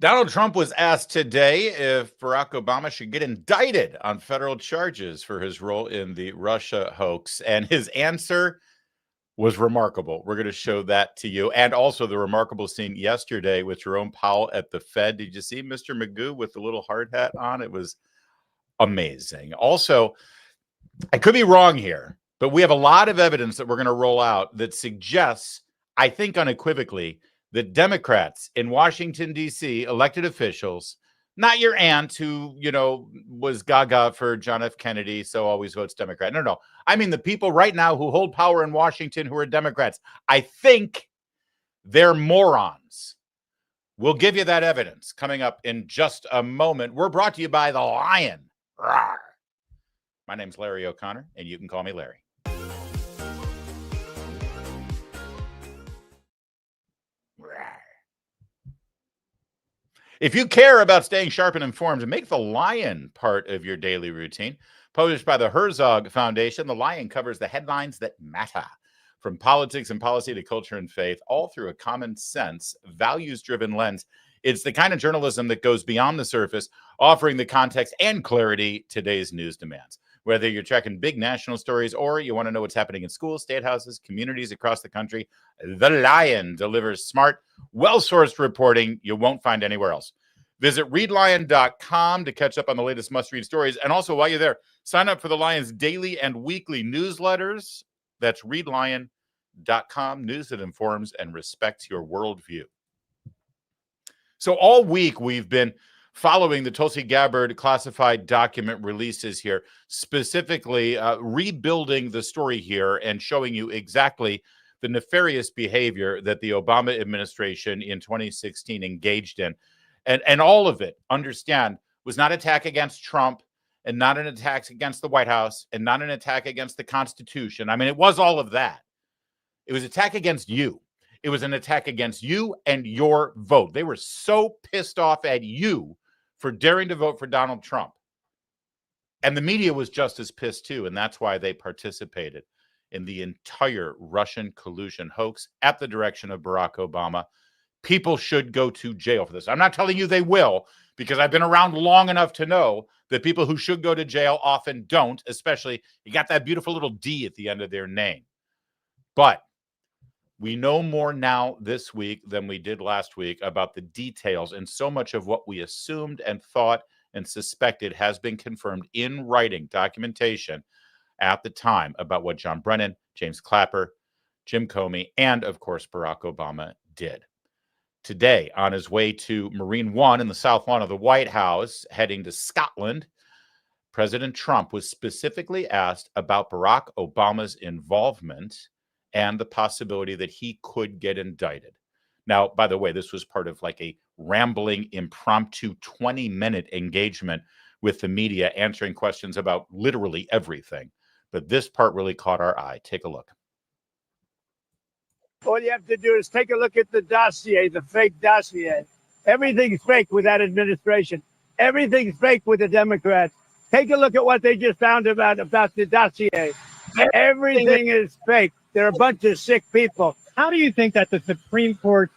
Donald Trump was asked today if Barack Obama should get indicted on federal charges for his role in the Russia hoax, and his answer was remarkable. We're going to show that to you, and also the remarkable scene yesterday with Jerome Powell at the Fed. Did you see Mr. Magoo with the little hard hat on? It was amazing. Also, I could be wrong here, but we have a lot of evidence that we're going to roll out that suggests, I think unequivocally, that Democrats in Washington, D.C., elected officials, not your aunt who, was gaga for John F. Kennedy, so always votes Democrat. No. I mean the people right now who hold power in Washington who are Democrats. I think they're morons. We'll give you that evidence coming up in just a moment. We're brought to you by the Lion. Rawr. My name's Larry O'Connor, and you can call me Larry. If you care about staying sharp and informed, make the Lion part of your daily routine. Published by the Herzog Foundation, the Lion covers the headlines that matter, from politics and policy to culture and faith, all through a common sense, values-driven lens. It's the kind of journalism that goes beyond the surface, offering the context and clarity today's news demands. Whether you're checking big national stories or you want to know what's happening in schools, state houses, communities across the country, the Lion delivers smart, well-sourced reporting you won't find anywhere else. Visit readlion.com to catch up on the latest must-read stories. And also, while you're there, sign up for the Lion's daily and weekly newsletters. That's readlion.com, news that informs and respects your worldview. So all week, we've been following the Tulsi Gabbard classified document releases here, specifically rebuilding the story here and showing you exactly the nefarious behavior that the Obama administration in 2016 engaged in. And all of it, understand, was not an attack against Trump and not an attack against the White House and not an attack against the Constitution. I mean, it was all of that. It was an attack against you. It was an attack against you and your vote. They were so pissed off at you for daring to vote for Donald Trump. And the media was just as pissed too, and that's why they participated in the entire Russian collusion hoax at the direction of Barack Obama. People should go to jail for this. I'm not telling you they will, because I've been around long enough to know that people who should go to jail often don't, especially you got that beautiful little D at the end of their name. But we know more now this week than we did last week about the details, and so much of what we assumed and thought and suspected has been confirmed in writing documentation at the time about what John Brennan, James Clapper, Jim Comey, and of course Barack Obama did. Today, on his way to Marine One in the South Lawn of the White House, heading to Scotland, President Trump was specifically asked about Barack Obama's involvement and the possibility that he could get indicted. Now, by the way, this was part of like a rambling, impromptu 20-minute engagement with the media, answering questions about literally everything. But this part really caught our eye. Take a look. All you have to do is take a look at the dossier, the fake dossier. Everything's fake with that administration. Everything's fake with the Democrats. Take a look at what they just found about the dossier. Everything is fake. They're a bunch of sick people. How do you think that the Supreme Court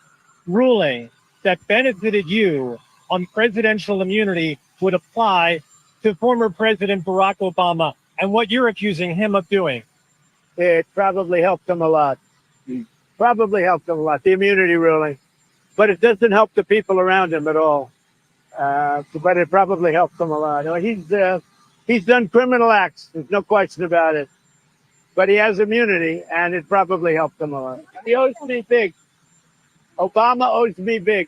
ruling that benefited you on presidential immunity would apply to former President Barack Obama and what you're accusing him of doing? It probably helped them a lot. Probably helped them a lot, the immunity ruling. But it doesn't help the people around him at all. But it probably helped them a lot. He's done criminal acts. There's no question about it. But he has immunity, and it probably helped him a lot. He owes me big. Obama owes me big.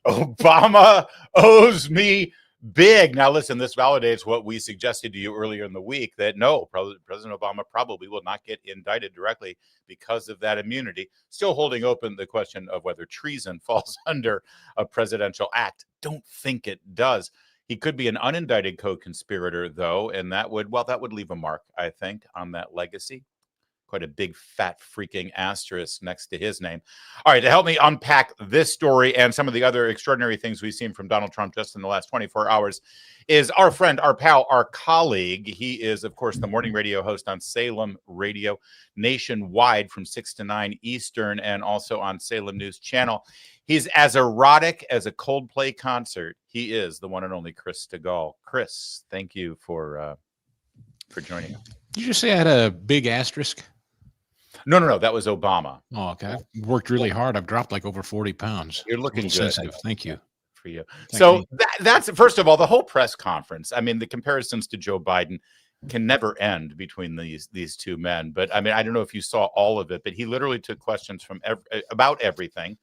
Obama owes me big. Now, listen, this validates what we suggested to you earlier in the week, that no, President Obama probably will not get indicted directly because of that immunity. Still holding open the question of whether treason falls under a presidential act. Don't think it does. He could be an unindicted co-conspirator, though, and that would leave a mark, I think, on that legacy. Quite a big, fat, freaking asterisk next to his name. All right, to help me unpack this story and some of the other extraordinary things we've seen from Donald Trump just in the last 24 hours is our friend, our pal, our colleague. He is, of course, the morning radio host on Salem Radio nationwide from 6 to 9 Eastern and also on Salem News Channel. He's as erotic as a Coldplay concert. He is the one and only Chris Stigall. Chris, thank you for joining us. Did you just say I had a big asterisk? No. That was Obama. Oh, okay. I've worked really hard. I've dropped like over 40 pounds. You're looking good. Sensitive. Thank you. For you. So that's, first of all, the whole press conference. I mean, the comparisons to Joe Biden can never end between these two men. But I mean, I don't know if you saw all of it, but he literally took questions from about everything.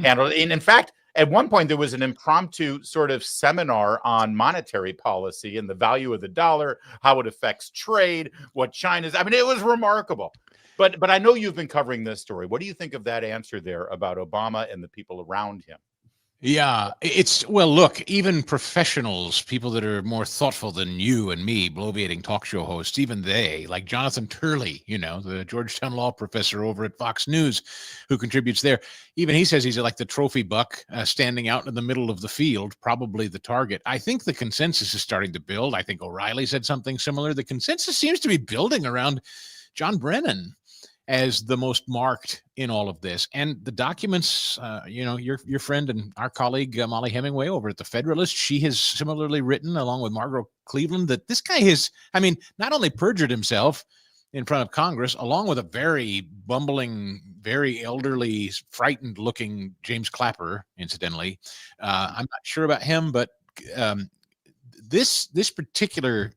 And in fact, at one point, there was an impromptu sort of seminar on monetary policy and the value of the dollar, how it affects trade, what China's. I mean, it was remarkable. But I know you've been covering this story. What do you think of that answer there about Obama and the people around him? Yeah, well, look, even professionals, people that are more thoughtful than you and me, bloviating talk show hosts, even they, like Jonathan Turley, the Georgetown law professor over at Fox News who contributes there, even he says he's like the trophy buck standing out in the middle of the field, probably the target. I think the consensus is starting to build. I think O'Reilly said something similar. The consensus seems to be building around John Brennan as the most marked in all of this. And the documents, your friend and our colleague, Molly Hemingway over at the Federalist, she has similarly written, along with Margaret Cleveland, that this guy has, not only perjured himself in front of Congress, along with a very bumbling, very elderly, frightened-looking James Clapper, incidentally. I'm not sure about him, but this particular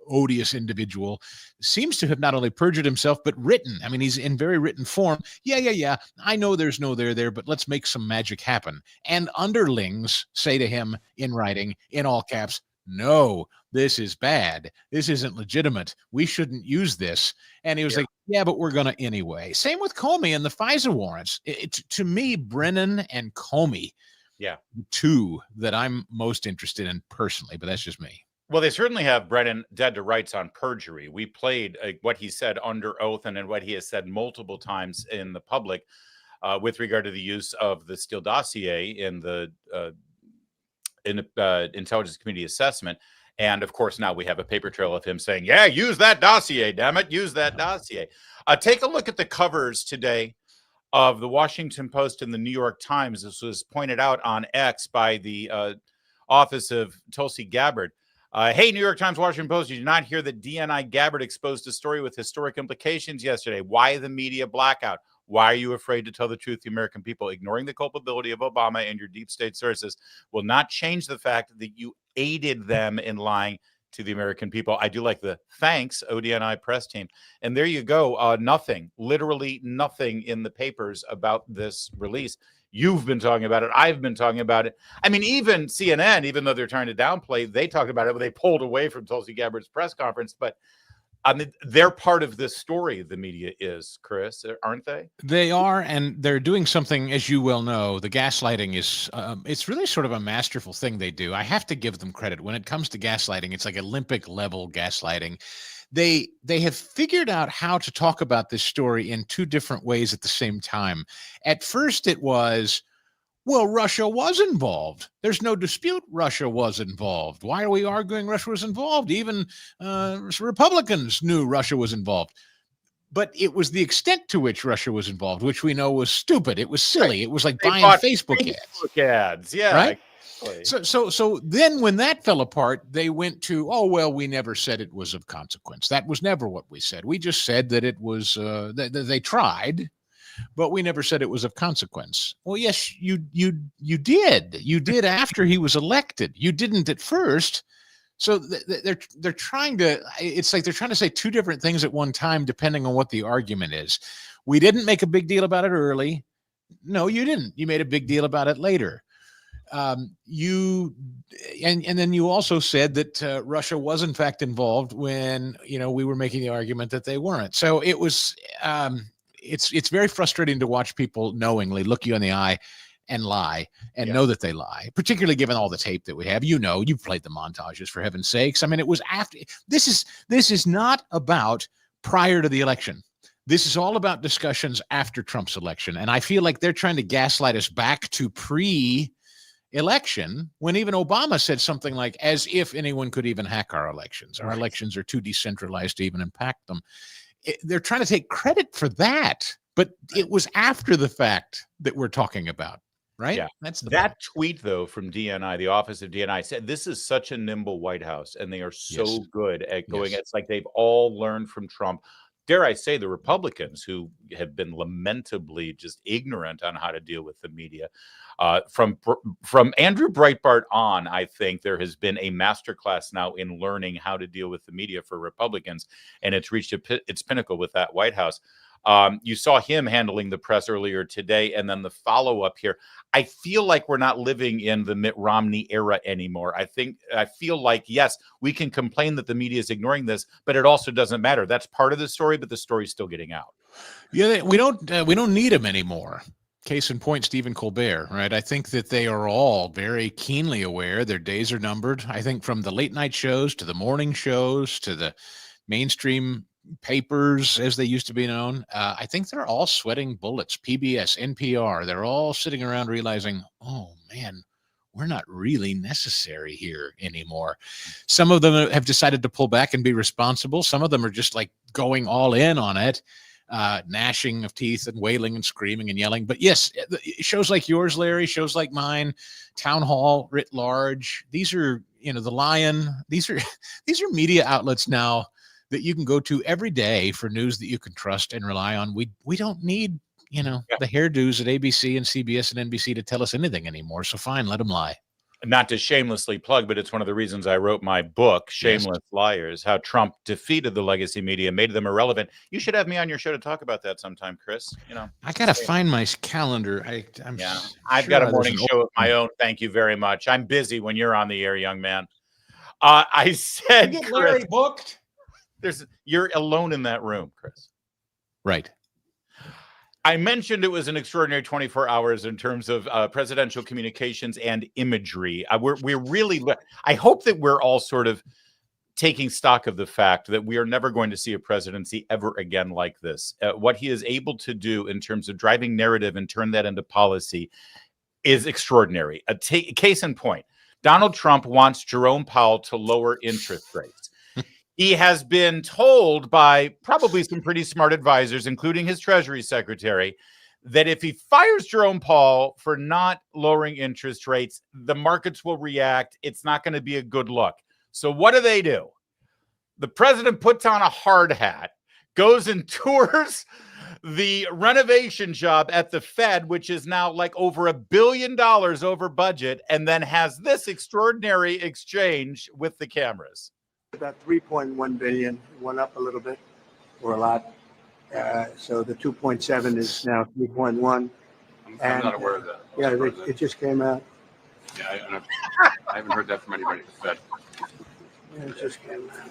odious individual seems to have not only perjured himself, but written. I mean, he's in very written form. Yeah. I know there's no there, but let's make some magic happen. And underlings say to him in writing, in all caps, no, this is bad. This isn't legitimate. We shouldn't use this. And he was like, yeah, but we're going to anyway. Same with Comey and the FISA warrants. To me, Brennan and Comey, two that I'm most interested in personally, but that's just me. Well, they certainly have Brennan dead to rights on perjury. We played what he said under oath and what he has said multiple times in the public with regard to the use of the Steele dossier in the intelligence community assessment. And of course, now we have a paper trail of him saying, yeah, use that dossier, damn it, use that dossier. Take a look at the covers today of the Washington Post and the New York Times. This was pointed out on X by the office of Tulsi Gabbard. Hey, New York Times, Washington Post, did you not hear that DNI Gabbard exposed a story with historic implications yesterday? Why the media blackout? Why are you afraid to tell the truth to the American people? Ignoring the culpability of Obama and your deep state sources will not change the fact that you aided them in lying to the American people. I do like the thanks, ODNI press team. And there you go. Nothing, literally nothing in the papers about this release. You've been talking about it. I've been talking about it. I mean, even CNN, even though they're trying to downplay, they talked about it, but they pulled away from Tulsi Gabbard's press conference. But I mean, they're part of this story, the media is, Chris, aren't they? They are, and they're doing something, as you well know, the gaslighting is, it's really sort of a masterful thing they do. I have to give them credit. When it comes to gaslighting, it's like Olympic level gaslighting. They have figured out how to talk about this story in two different ways at the same time. At first it was, well, Russia was involved. There's no dispute Russia was involved. Why are we arguing Russia was involved? Even Republicans knew Russia was involved. But it was the extent to which Russia was involved, which we know was stupid. It was silly. It was like buying Facebook ads. Yeah. Right? So then when that fell apart, they went to, oh, well, we never said it was of consequence. That was never what we said. We just said that it was, they tried, but we never said it was of consequence. Well, yes, you did. You did after he was elected. You didn't at first. So they're trying to, it's like they're trying to say two different things at one time, depending on what the argument is. We didn't make a big deal about it early. No, you didn't. You made a big deal about it later. And then you also said that Russia was in fact involved when, we were making the argument that they weren't. So it was, it's very frustrating to watch people knowingly look you in the eye and lie and know that they lie, particularly given all the tape that we have. You've played the montages, for heaven's sakes. I mean, it was after. This is not about prior to the election. This is all about discussions after Trump's election. And I feel like they're trying to gaslight us back to pre-election, when even Obama said something like, as if anyone could even hack our elections. Our elections are too decentralized to even impact them. They're trying to take credit for that. But it was after the fact that we're talking about, right? Yeah. That's the That tweet, though, from DNI, the Office of DNI, said this is such a nimble White House, and they are so Yes. good at going. Yes. It's like they've all learned from Trump. Dare I say, the Republicans, who have been lamentably just ignorant on how to deal with the media. From Andrew Breitbart on, I think there has been a masterclass now in learning how to deal with the media for Republicans, and it's reached its pinnacle with that White House. You saw him handling the press earlier today, and then the follow-up here. I feel like we're not living in the Mitt Romney era anymore. I feel like, yes, we can complain that the media is ignoring this, but it also doesn't matter. That's part of the story, but the story's still getting out. Yeah, we don't need him anymore. Case in point, Stephen Colbert, right? I think that they are all very keenly aware their days are numbered. I think from the late night shows to the morning shows to the mainstream papers, as they used to be known, I think they're all sweating bullets. PBS, NPR, they're all sitting around realizing, oh man, we're not really necessary here anymore. Some of them have decided to pull back and be responsible. Some of them are just like going all in on it, gnashing of teeth and wailing and screaming and yelling. But yes, shows like yours, Larry, shows like mine, Town Hall writ large, these are, the Lion, these are media outlets now that you can go to every day for news that you can trust and rely on. We don't need, the hairdos at ABC and CBS and NBC to tell us anything anymore. So fine, let them lie. Not to shamelessly plug, but it's one of the reasons I wrote my book, Shameless Liars, how Trump defeated the legacy media, made them irrelevant. You should have me on your show to talk about that sometime, Chris. I got to find my calendar. I've got a morning show of my own. Thank you very much. I'm busy when you're on the air, young man. I said, get Larry booked. You're alone in that room, Chris. Right. I mentioned it was an extraordinary 24 hours in terms of presidential communications and imagery. We're really, I hope that we're all sort of taking stock of the fact that we are never going to see a presidency ever again like this. What he is able to do in terms of driving narrative and turn that into policy is extraordinary. A case in point, Donald Trump wants Jerome Powell to lower interest rates. He has been told by probably some pretty smart advisors, including his Treasury Secretary, that if he fires Jerome Powell for not lowering interest rates, the markets will react. It's not going to be a good look. So what do? The president puts on a hard hat, goes and tours the renovation job at the Fed, which is now like over $1 billion over budget, and then has this extraordinary exchange with the cameras. About 3.1 billion, went up a little bit, or a lot. So the 2.7 is now 3.1. I'm not aware of that. Yeah, it just came out. Yeah, I haven't heard that from anybody at the Fed. Yeah, it just came out.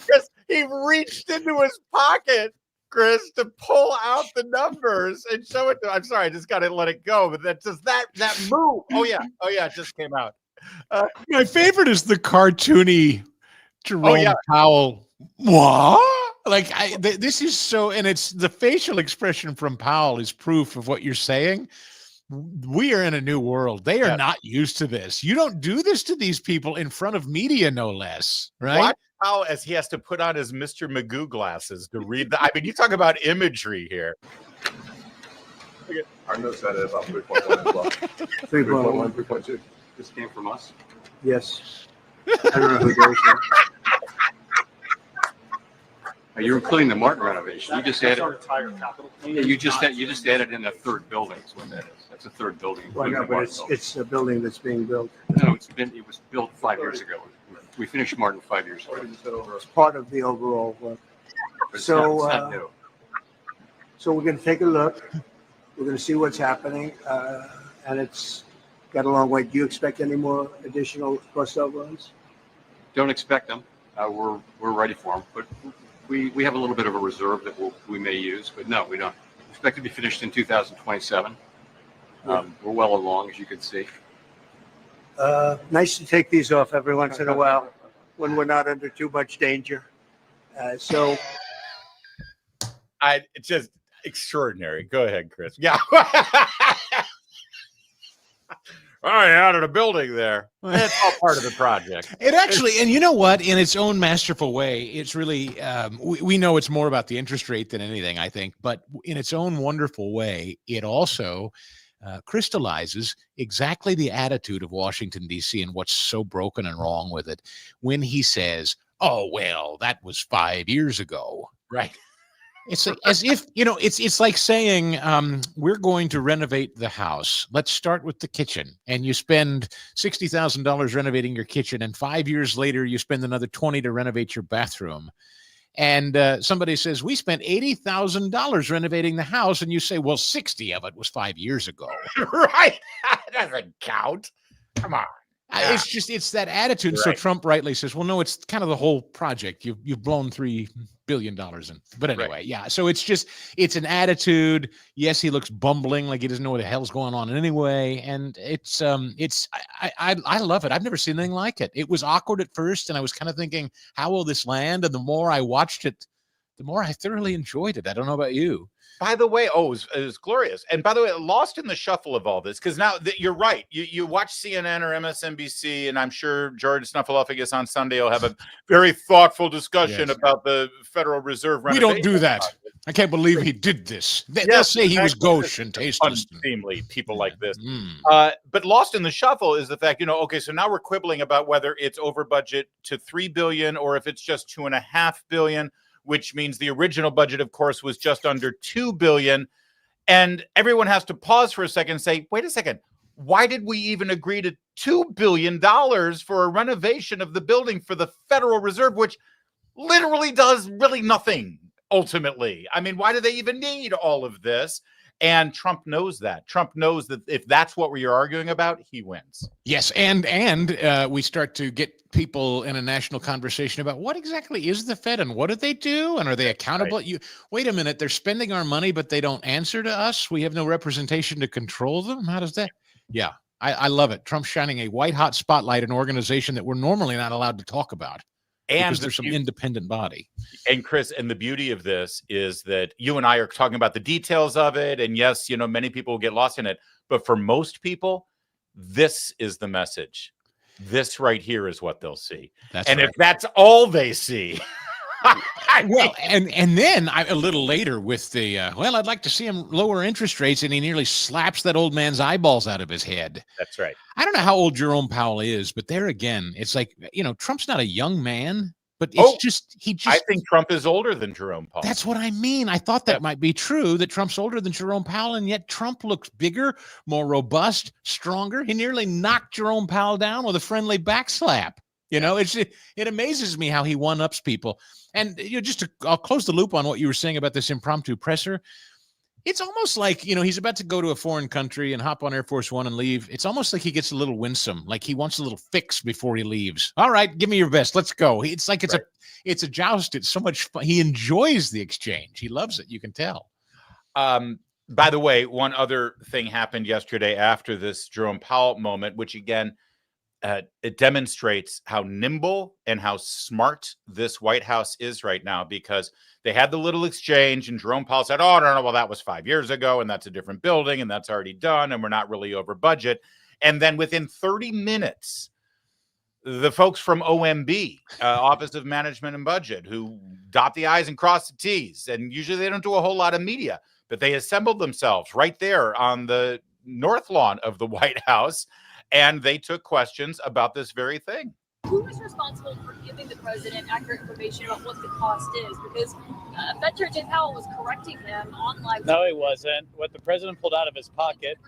Chris, he reached into his pocket, Chris, to pull out the numbers and show it to. I'm sorry, I just got to let it go. But that's just that move. Oh yeah, it just came out. My favorite is the cartoony Jerome Powell. What? This is so, and it's the facial expression from Powell is proof of what you're saying. We are in a new world. They are not used to this. You don't do this to these people in front of media, no less, right? Watch Powell as he has to put on his Mr. Magoo glasses to read the. I mean, you talk about imagery here. Our notes said it about 3.1 as well. 3.1, 3.2. This came from us? Yes. I don't know who goes there. You're including the Martin renovation. You just added. Yeah, you just added in a third building. Is what that is. That's a third building. Well, no, but it's a building that's being built. No, it was built 5 years ago. We finished Martin 5 years ago. It's part of the overall work. So, it's not new. So we're going to take a look. We're going to see what's happening, and it's got a long way. Do you expect any more additional cost overruns? Don't expect them. We're ready for them, but we have a little bit of a reserve that we may use. But no, we don't expect to be finished in 2027. We're well along, as you can see. Nice to take these off every once in a while when we're not under too much danger. It's just extraordinary. Go ahead, Chris. Yeah. I added a building there. It's all part of the project. It actually, and you know what? In its own masterful way, it's really, we know it's more about the interest rate than anything, I think, but in its own wonderful way, it also crystallizes exactly the attitude of Washington, D.C. and what's so broken and wrong with it when he says, oh, well, that was 5 years ago. Right. It's like, as if, it's like saying, we're going to renovate the house. Let's start with the kitchen. And you spend $60,000 renovating your kitchen. And 5 years later, you spend another $20,000 to renovate your bathroom. And somebody says, we spent $80,000 renovating the house. And you say, well, 60 of it was 5 years ago. Right. That doesn't count. Come on. Yeah. It's that attitude. Right. So Trump rightly says, well, no, it's kind of the whole project. You've blown $3 billion in. But anyway, right. Yeah. So it's an attitude. Yes, he looks bumbling, like he doesn't know what the hell's going on anyway. And I love it. I've never seen anything like it. It was awkward at first, and I was kind of thinking, how will this land? And the more I watched it, the more I thoroughly enjoyed it. I don't know about you. By the way, it was glorious. And by the way, lost in the shuffle of all this, because now you're right. You watch CNN or MSNBC, and I'm sure George Snuffleupagus on Sunday will have a very thoughtful discussion about the Federal Reserve renovation. We don't do that. I can't believe he did this. They'll say he was gauche and tasteless. Unseemly, people like this. But lost in the shuffle is the fact, okay, so now we're quibbling about whether it's over budget to $3 billion or if it's just $2.5 billion. Which means the original budget, of course, was just under $2 billion. And everyone has to pause for a second and say, wait a second, why did we even agree to $2 billion for a renovation of the building for the Federal Reserve, which literally does really nothing ultimately? I mean, why do they even need all of this? And Trump knows that. Trump knows that if that's what we're arguing about, he wins. Yes, and we start to get people in a national conversation about what exactly is the Fed and what do they do, and are they accountable? Right. Wait a minute, they're spending our money, but they don't answer to us. We have no representation to control them. How does that? Yeah, I love it. Trump's shining a white hot spotlight, an organization that we're normally not allowed to talk about. And because there's some independent body. And Chris, and the beauty of this is that you and I are talking about the details of it. And yes, many people will get lost in it. But for most people, this is the message. This right here is what they'll see. If that's all they see. Well, and then a little later with the, I'd like to see him lower interest rates, and he nearly slaps that old man's eyeballs out of his head. That's right. I don't know how old Jerome Powell is, but there again, it's like, Trump's not a young man, but it's I think Trump is older than Jerome Powell. That's what I mean. I thought that might be true, that Trump's older than Jerome Powell, and yet Trump looks bigger, more robust, stronger. He nearly knocked Jerome Powell down with a friendly backslap. It amazes me how he one-ups people. And I'll close the loop on what you were saying about this impromptu presser. It's almost like, he's about to go to a foreign country and hop on Air Force One and leave. It's almost like he gets a little winsome, like he wants a little fix before he leaves. All right, give me your best. Let's go. It's like it's a joust. It's so much fun. He enjoys the exchange. He loves it. You can tell. By the way, one other thing happened yesterday after this Jerome Powell moment, which again, it demonstrates how nimble and how smart this White House is right now, because they had the little exchange and Jerome Powell said, oh, no, well, that was 5 years ago and that's a different building and that's already done and we're not really over budget. And then within 30 minutes, the folks from OMB, Office of Management and Budget, who dot the I's and cross the T's, and usually they don't do a whole lot of media, but they assembled themselves right there on the north lawn of the White House. And they took questions about this very thing. Who is responsible for giving the president accurate information about what the cost is? Because Fed Chair Jay Powell was correcting him on live. No, he wasn't. What the president pulled out of his pocket.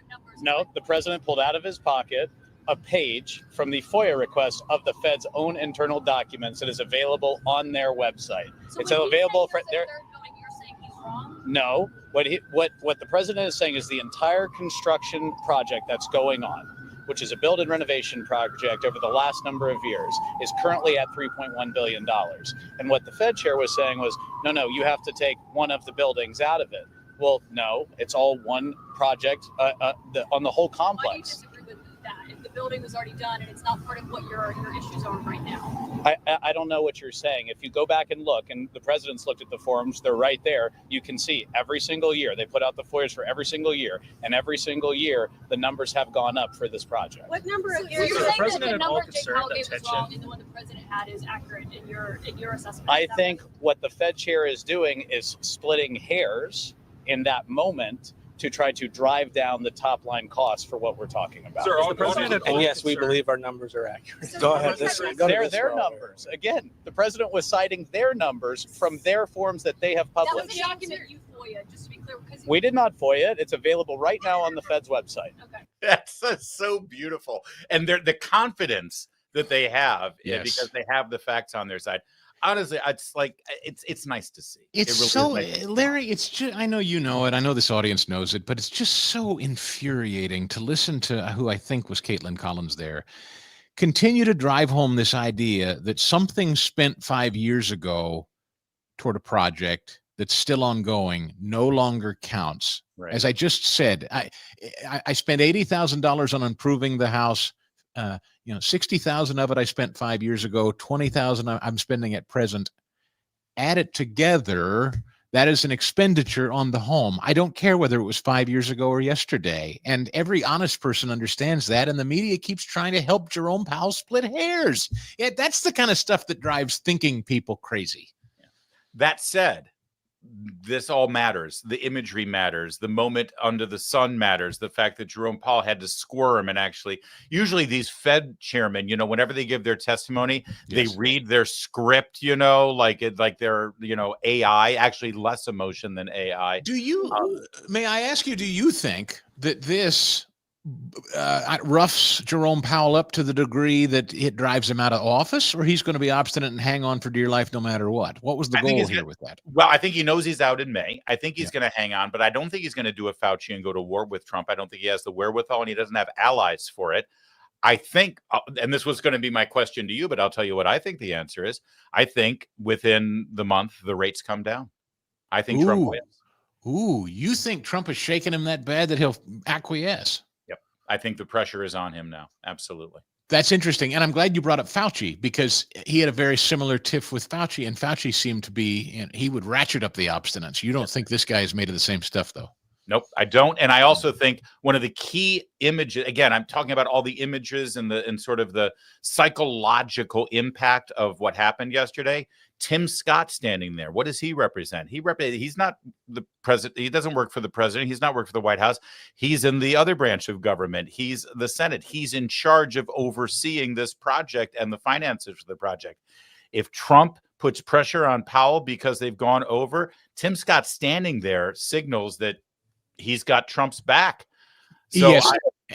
The president pulled out of his pocket a page from the FOIA request of the Fed's own internal documents that is available on their website. So it's available for their. You're saying he's wrong? No, what the president is saying is the entire construction project that's going on, which is a build and renovation project over the last number of years, is currently at $3.1 billion. And what the Fed chair was saying was, no, you have to take one of the buildings out of it. Well, no, it's all one project on the whole complex. Why do you disagree with that? If the building was already done and it's not part of what your issues are right now? I don't know what you're saying. If you go back and look, and the president's looked at the forms, they're right there. You can see every single year they put out the FOIAs for every single year, and every single year the numbers have gone up for this project. What number of So years? you're You're saying saying that the number Jake Powell gave was attention. wrong, and the one the president had is accurate in your assessment. I think what the Fed chair is doing is splitting hairs in that moment to try to drive down the top line costs for what we're talking about. Sir, is the president at all And yes, we concerned? believe our numbers are accurate. So Go the ahead. president- Go to They're this their row. numbers. Again, the president was citing their numbers from their forms that they have That was published. a document you FOIA, just to be clear, because We did not FOIA it. It's available right now on the Fed's website. Okay. That's so beautiful. And the confidence that they have Yes. because they have the facts on their side. Honestly, it's like it's nice to see. It's It really so, is nice to see. Larry, it's just, I know you know it. I know this audience knows it, but it's just so infuriating to listen to who I think was Caitlin Collins there continue to drive home this idea that something spent 5 years ago toward a project that's still ongoing no longer counts. Right. As I just said, I spent $80,000 on improving the house. 60,000 of it I spent 5 years ago, 20,000 I'm spending at present. Add it together, that is an expenditure on the home. I don't care whether it was 5 years ago or yesterday. And every honest person understands that. And the media keeps trying to help Jerome Powell split hairs. Yeah, that's the kind of stuff that drives thinking people crazy. That said, this all matters. The imagery matters. The moment under the sun matters. The fact that Jerome Powell had to squirm and actually, usually these Fed chairmen, whenever they give their testimony, Yes. they read their script, like they're, AI, actually less emotion than AI. Do you, may I ask you, do you think that this roughs Jerome Powell up to the degree that it drives him out of office, or he's going to be obstinate and hang on for dear life no matter what? What was the I think goal he's here gonna- with that? Well, I think he knows he's out in May. I think he's going to hang on, but I don't think he's going to do a Fauci and go to war with Trump. I don't think he has the wherewithal, and he doesn't have allies for it. I think, and this was going to be my question to you, but I'll tell you what I think the answer is. I think within the month, the rates come down. I think Trump Ooh. wins. Ooh, you think Trump is shaking him that bad that he'll acquiesce? I think the pressure is on him now. Absolutely. That's interesting. And I'm glad you brought up Fauci, because he had a very similar tiff with Fauci, and Fauci seemed to be, he would ratchet up the obstinance. You don't think this guy is made of the same stuff, though? Nope, I don't. And I also think one of the key images, again, I'm talking about all the images and sort of the psychological impact of what happened yesterday. Tim Scott standing there. What does he represent? He's not the president. He doesn't work for the president. He's not working for the White House. He's in the other branch of government. He's the Senate. He's in charge of overseeing this project and the finances for the project. If Trump puts pressure on Powell because they've gone over, Tim Scott standing there signals that he's got Trump's back. So Yes.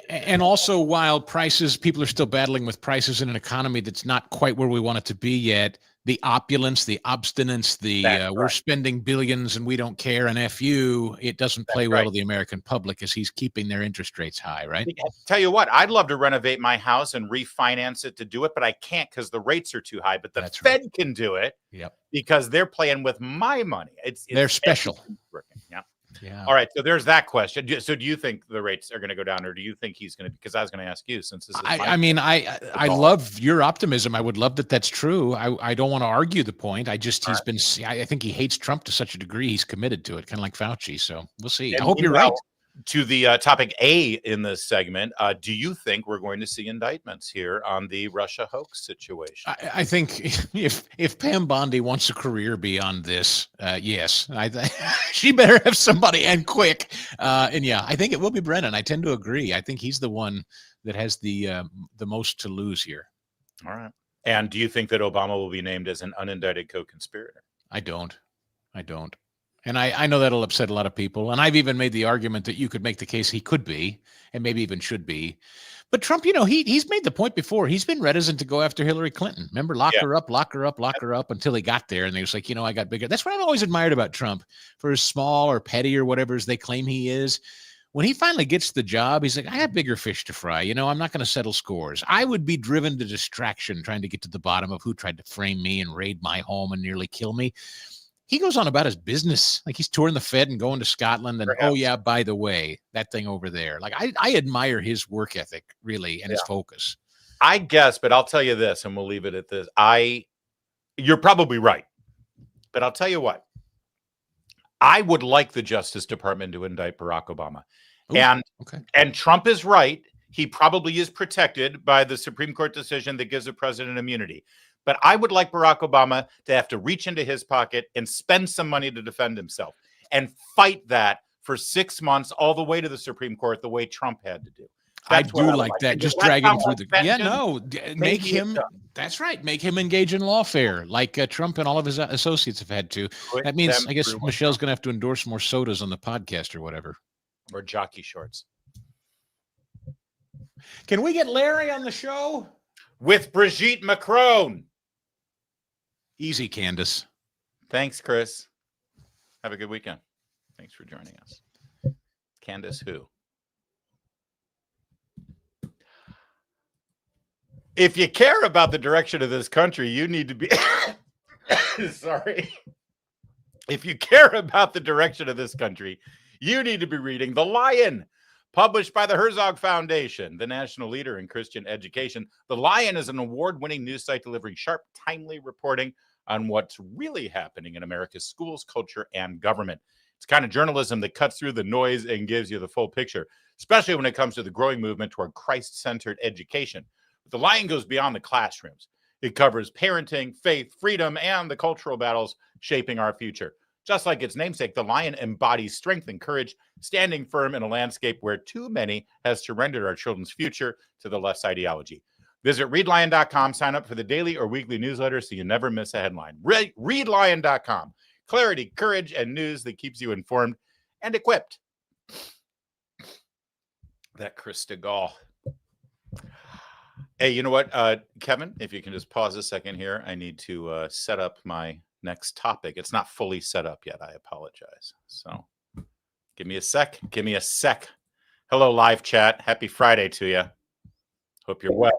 And also, while people are still battling with prices in an economy that's not quite where we want it to be yet, the opulence, the obstinance, we're spending billions and we don't care, and F you, it doesn't play well to the American public as he's keeping their interest rates high, right? Tell you what, I'd love to renovate my house and refinance it to do it, but I can't because the rates are too high. But the Fed can do it because they're playing with my money. They're special. Yeah. Yeah. All right. So there's that question. So do you think the rates are going to go down, or do you think he's going to? Because I was going to ask you, since this is. I love your optimism. I would love that that's true. I don't want to argue the point. I think he hates Trump to such a degree he's committed to it, kind of like Fauci. So we'll see. I hope you're right. To the topic A in this segment, do you think we're going to see indictments here on the Russia hoax situation? I think if Pam Bondi wants a career beyond this, yes, she better have somebody, and quick. And yeah, I think it will be Brennan. I tend to agree. I think he's the one that has the most to lose here. All right. And do you think that Obama will be named as an unindicted co-conspirator? I don't. And I know that'll upset a lot of people. And I've even made the argument that you could make the case he could be, and maybe even should be. But Trump, he's made the point before. He's been reticent to go after Hillary Clinton. Remember, lock her up until he got there. And they was like, I got bigger. That's what I've always admired about Trump, for as small or petty or whatever as they claim he is. When he finally gets the job, he's like, I have bigger fish to fry. I'm not going to settle scores. I would be driven to distraction trying to get to the bottom of who tried to frame me and raid my home and nearly kill me. he goes on about his business. Like he's touring the Fed and going to Scotland. And Perhaps. oh yeah, by the way, that thing over there. Like I admire his work ethic really and his focus. I guess, but I'll tell you this, and we'll leave it at this. You're probably right, but I'll tell you what. I would like the Justice Department to indict Barack Obama. Ooh, And Trump is right. He probably is protected by the Supreme Court decision that gives the president immunity. But I would like Barack Obama to have to reach into his pocket and spend some money to defend himself and fight that for 6 months all the way to the Supreme Court the way Trump had to do. I do like that. Just drag him through make him. That's right. Make him engage in lawfare like Trump and all of his associates have had to. That means, I guess, Michelle's going to have to endorse more sodas on the podcast or whatever. Or jockey shorts. Can we get Larry on the show? With Brigitte Macron. Easy, Candace. Thanks, Chris. Have a good weekend. Thanks for joining us. Candace who? If you care about the direction of this country, you need to be sorry. If you care about the direction of this country, you need to be reading The Lion, published by the Herzog Foundation, the national leader in Christian education. The Lion is an award-winning news site delivering sharp, timely reporting on what's really happening in America's schools, culture, and government. It's kind of journalism that cuts through the noise and gives you the full picture, especially when it comes to the growing movement toward Christ-centered education. The Lion goes beyond the classrooms. It covers parenting, faith, freedom, and the cultural battles shaping our future. Just like its namesake, The Lion embodies strength and courage, standing firm in a landscape where too many has surrendered our children's future to the left's ideology. Visit readlion.com, sign up for the daily or weekly newsletter so you never miss a headline. Readlion.com. Clarity, courage, and news that keeps you informed and equipped. That Chris Stigall. Hey, you know what, Kevin, if you can just pause a second here. I need to set up my next topic. It's not fully set up yet. I apologize. So give me a sec. Give me a sec. Hello, live chat. Happy Friday to you. Hope you're well.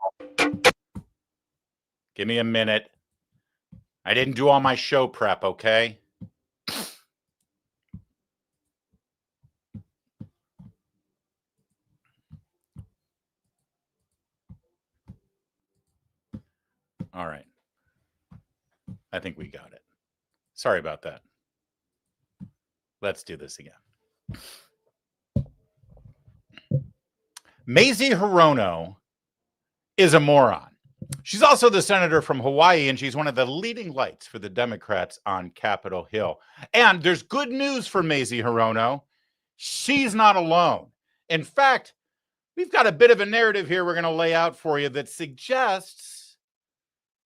Give me a minute. I didn't do all my show prep, okay? All right. I think we got it. Sorry about that. Let's do this again. Mazie Hirono is a moron. She's also the senator from Hawaii, and she's one of the leading lights for the Democrats on Capitol Hill. And there's good news for Mazie Hirono. She's not alone. In fact, we've got a bit of a narrative here we're going to lay out for you that suggests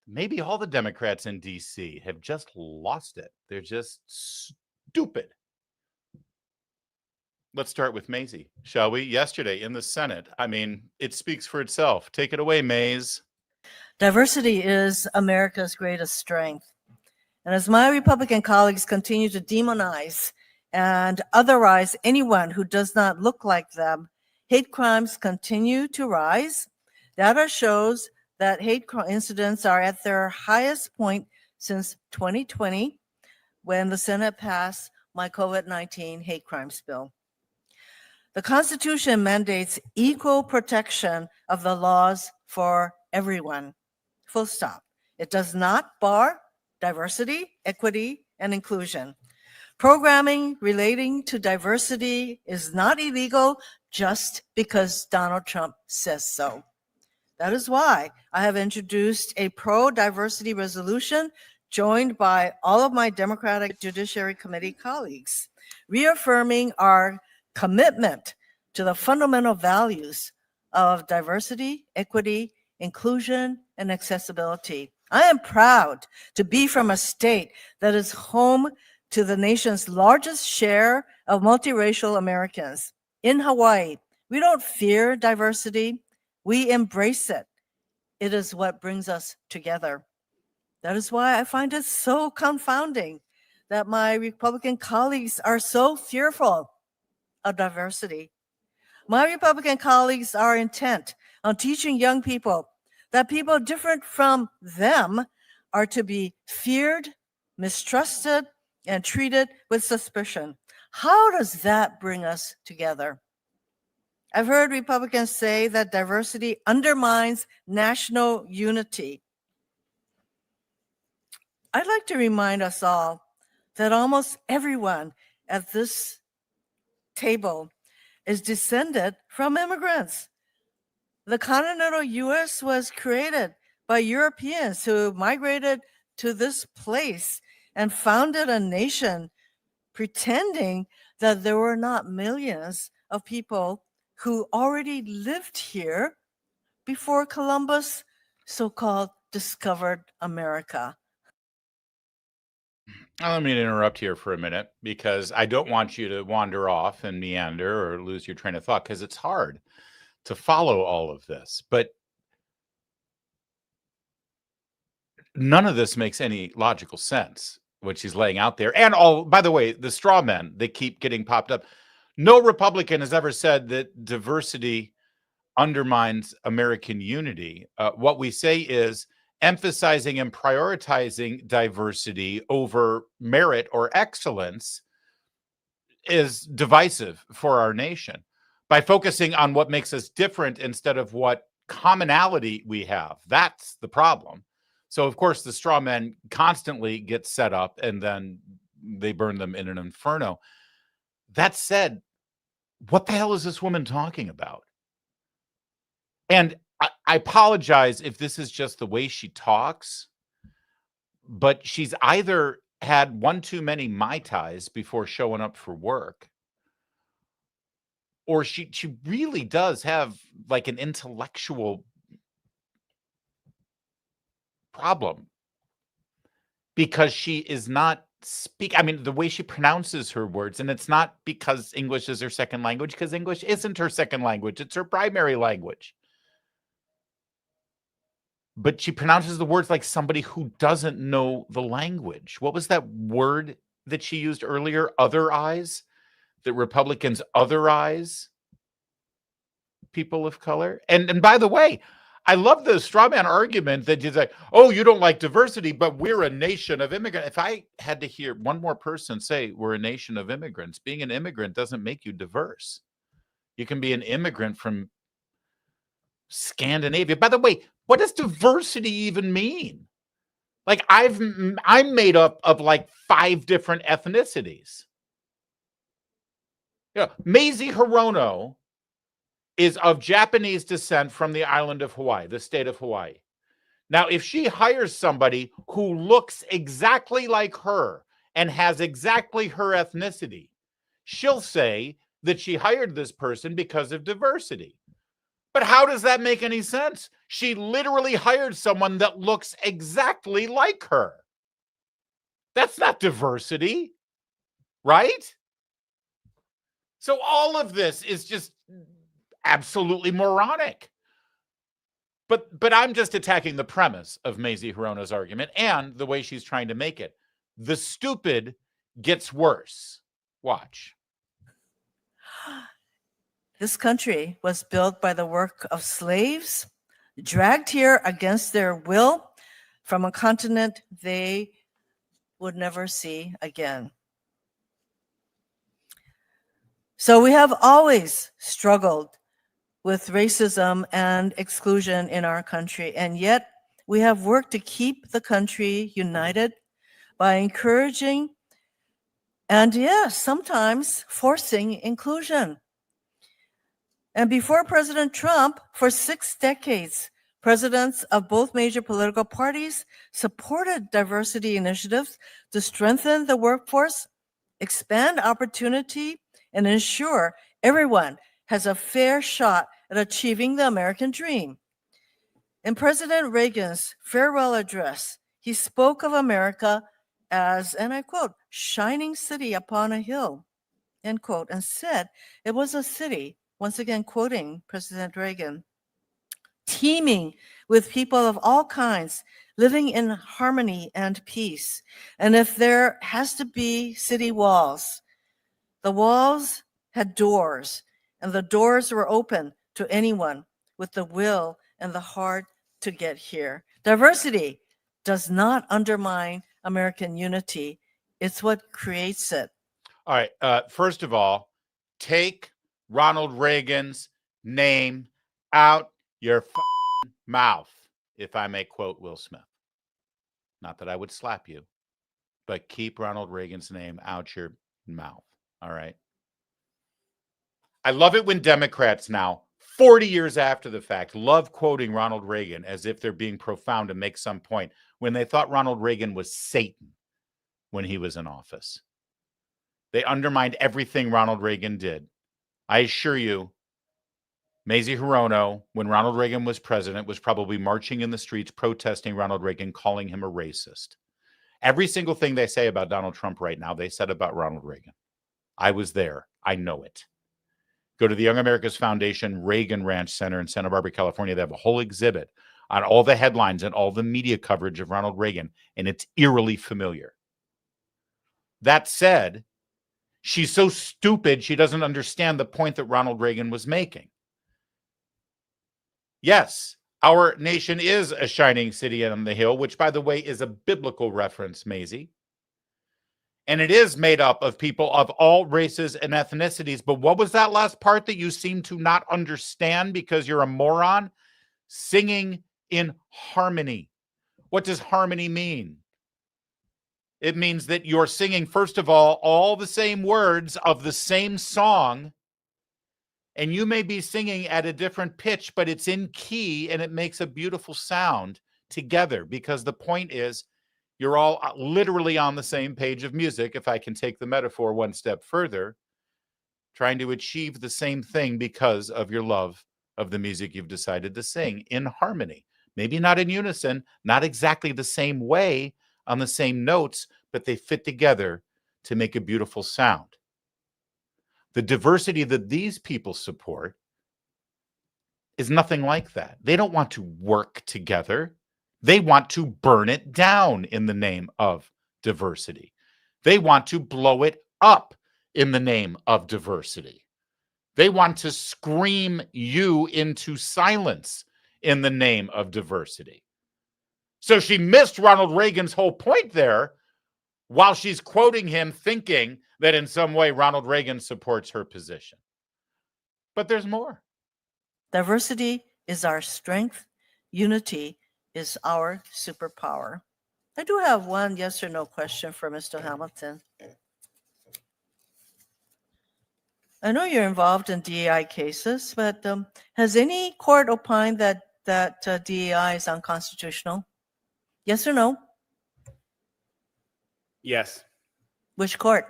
maybe all the Democrats in D.C. have just lost it. They're just stupid. Let's start with Mazie, shall we? Yesterday in the Senate. I mean, it speaks for itself. Take it away, Maze. Diversity is America's greatest strength. And as my Republican colleagues continue to demonize and otherize anyone who does not look like them, hate crimes continue to rise. Data shows that hate crime incidents are at their highest point since 2020, when the Senate passed my COVID-19 hate crimes bill. The Constitution mandates equal protection of the laws for everyone. Full stop. It does not bar diversity, equity, and inclusion. Programming relating to diversity is not illegal just because Donald Trump says so. That is why I have introduced a pro-diversity resolution joined by all of my Democratic Judiciary Committee colleagues, reaffirming our commitment to the fundamental values of diversity, equity, inclusion, and accessibility. I am proud to be from a state that is home to the nation's largest share of multiracial Americans. In Hawaii, we don't fear diversity. We embrace it. It is what brings us together. That is why I find it so confounding that my Republican colleagues are so fearful of diversity. My Republican colleagues are intent on teaching young people that people different from them are to be feared, mistrusted, and treated with suspicion. How does that bring us together? I've heard Republicans say that diversity undermines national unity. I'd like to remind us all that almost everyone at this table is descended from immigrants. The continental U.S. was created by Europeans who migrated to this place and founded a nation pretending that there were not millions of people who already lived here before Columbus so-called discovered America. Let me interrupt here for a minute because I don't want you to wander off and meander or lose your train of thought because it's hard to follow all of this. But none of this makes any logical sense, what she's laying out there. And all, by the way, the straw men that keep getting popped up. No Republican has ever said that diversity undermines American unity. What we say is emphasizing and prioritizing diversity over merit or excellence is divisive for our nation. By focusing on what makes us different instead of what commonality we have, that's the problem. So, of course, the straw men constantly get set up and then they burn them in an inferno. That said, what the hell is this woman talking about? And I apologize if this is just the way she talks, but she's either had one too many Mai Tais before showing up for work, or she really does have like an intellectual problem because she is not I mean, the way she pronounces her words, and it's not because English is her second language, because English isn't her second language. It's her primary language. But she pronounces the words like somebody who doesn't know the language. What was that word that she used earlier? Otherize? That Republicans otherize people of color? And by the way, I love the straw man argument that you say, oh, you don't like diversity, but we're a nation of immigrants. If I had to hear one more person say we're a nation of immigrants, being an immigrant doesn't make you diverse. You can be an immigrant from Scandinavia. By the way, what does diversity even mean? Like I'm made up of like 5 different ethnicities. Mazie Hirono is of Japanese descent from the island of Hawaii, the state of Hawaii. Now, if she hires somebody who looks exactly like her and has exactly her ethnicity, she'll say that she hired this person because of diversity. But how does that make any sense? She literally hired someone that looks exactly like her. That's not diversity, right? So all of this is just absolutely moronic. But I'm just attacking the premise of Mazie Hirono's argument and the way she's trying to make it. The stupid gets worse. Watch. This country was built by the work of slaves, dragged here against their will from a continent they would never see again. So we have always struggled with racism and exclusion in our country, and yet we have worked to keep the country united by encouraging and, yes, sometimes forcing inclusion. And before President Trump, for 6 decades, presidents of both major political parties supported diversity initiatives to strengthen the workforce, expand opportunity, and ensure everyone has a fair shot at achieving the American dream. In President Reagan's farewell address, he spoke of America as, and I quote, shining city upon a hill, end quote, and said it was a city, once again quoting President Reagan, teeming with people of all kinds, living in harmony and peace. And if there has to be city walls, the walls had doors, and the doors were open to anyone with the will and the heart to get here. Diversity does not undermine American unity. It's what creates it. All right. First of all, take Ronald Reagan's name out your mouth, if I may quote Will Smith. Not that I would slap you, but keep Ronald Reagan's name out your mouth. All right. I love it when Democrats now, 40 years after the fact, love quoting Ronald Reagan as if they're being profound to make some point when they thought Ronald Reagan was Satan when he was in office. They undermined everything Ronald Reagan did. I assure you, Mazie Hirono, when Ronald Reagan was president, was probably marching in the streets protesting Ronald Reagan, calling him a racist. Every single thing they say about Donald Trump right now, they said about Ronald Reagan. I was there. I know it. Go to the Young America's Foundation Reagan Ranch Center in Santa Barbara, California. They have a whole exhibit on all the headlines and all the media coverage of Ronald Reagan, and it's eerily familiar. That said, she's so stupid she doesn't understand the point that Ronald Reagan was making. Yes, our nation is a shining city on the hill, which, by the way, is a biblical reference, Mazie. And it is made up of people of all races and ethnicities. But what was that last part that you seem to not understand because you're a moron? Singing in harmony. What does harmony mean? It means that you're singing, first of all the same words of the same song. And you may be singing at a different pitch, but it's in key and it makes a beautiful sound together, because the point is you're all literally on the same page of music, if I can take the metaphor one step further, trying to achieve the same thing because of your love of the music you've decided to sing in harmony. Maybe not in unison, not exactly the same way on the same notes, but they fit together to make a beautiful sound. The diversity that these people support is nothing like that. They don't want to work together. They want to burn it down in the name of diversity. They want to blow it up in the name of diversity. They want to scream you into silence in the name of diversity. So she missed Ronald Reagan's whole point there while she's quoting him, thinking that in some way Ronald Reagan supports her position. But there's more. Diversity is our strength. Unity is our superpower. I do have one yes or no question for Mr. Hamilton. I know you're involved in DEI cases, but has any court opined that DEI is unconstitutional? Yes or no? Yes. Which court?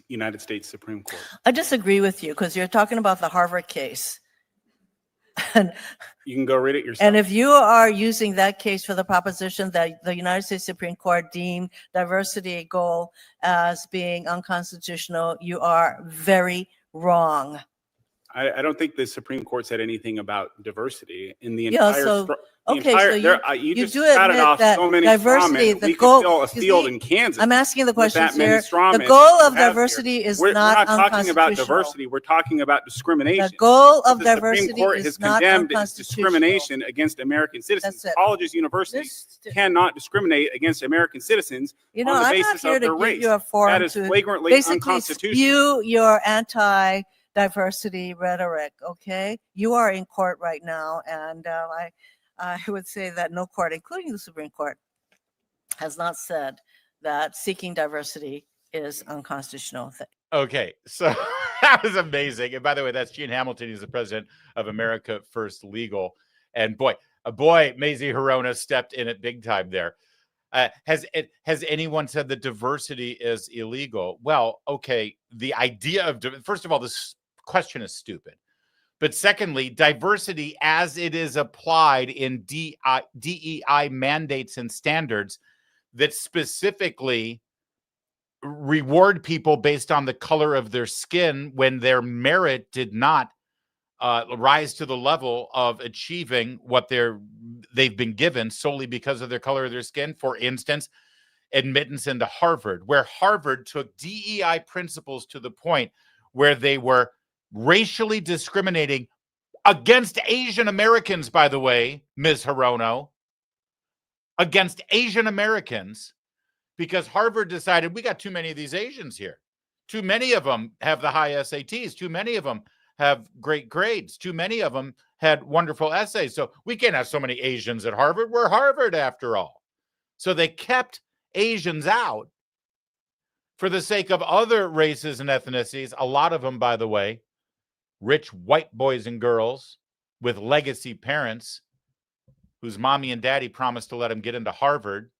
United States Supreme Court. I disagree with you because you're talking about the Harvard case. And you can go read it yourself. And if you are using that case for the proposition that the United States Supreme Court deemed diversity goal as being unconstitutional, you are very wrong. I don't think the Supreme Court said anything about diversity in the entire. You just do shouted admit off that so many diversity, comments. the We goal, could fill a field in Kansas. I'm asking the questions that many here. straw The men goal of we have diversity here. is We're not not talking about unconstitutional. diversity. We're talking about discrimination. The goal of The diversity Supreme Court is has not condemned unconstitutional. discrimination against American citizens. That's it. Colleges, universities cannot discriminate against American citizens You know, on the I'm not basis here of to their give race. you a forum That is to flagrantly basically unconstitutional. spew your anti-diversity rhetoric, okay? You are in court right now, and I would say that no court, including the Supreme Court, has not said that seeking diversity is unconstitutional. Okay, so that was amazing. And by the way, that's Gene Hamilton. He's the president of America First Legal. And boy, Mazie Hirono stepped in it big time there. Has anyone said that diversity is illegal? Well, okay, the idea of, first of all, this question is stupid. But secondly, diversity as it is applied in DEI mandates and standards that specifically reward people based on the color of their skin when their merit did not rise to the level of achieving what they've been given solely because of their color of their skin. For instance, admittance into Harvard, where Harvard took DEI principles to the point where they were racially discriminating against Asian Americans, by the way, Ms. Hirono, against Asian Americans, because Harvard decided we got too many of these Asians here. Too many of them have the high SATs. Too many of them have great grades. Too many of them had wonderful essays. So we can't have so many Asians at Harvard. We're Harvard after all. So they kept Asians out for the sake of other races and ethnicities. A lot of them, by the way, rich white boys and girls with legacy parents whose mommy and daddy promised to let them get into Harvard.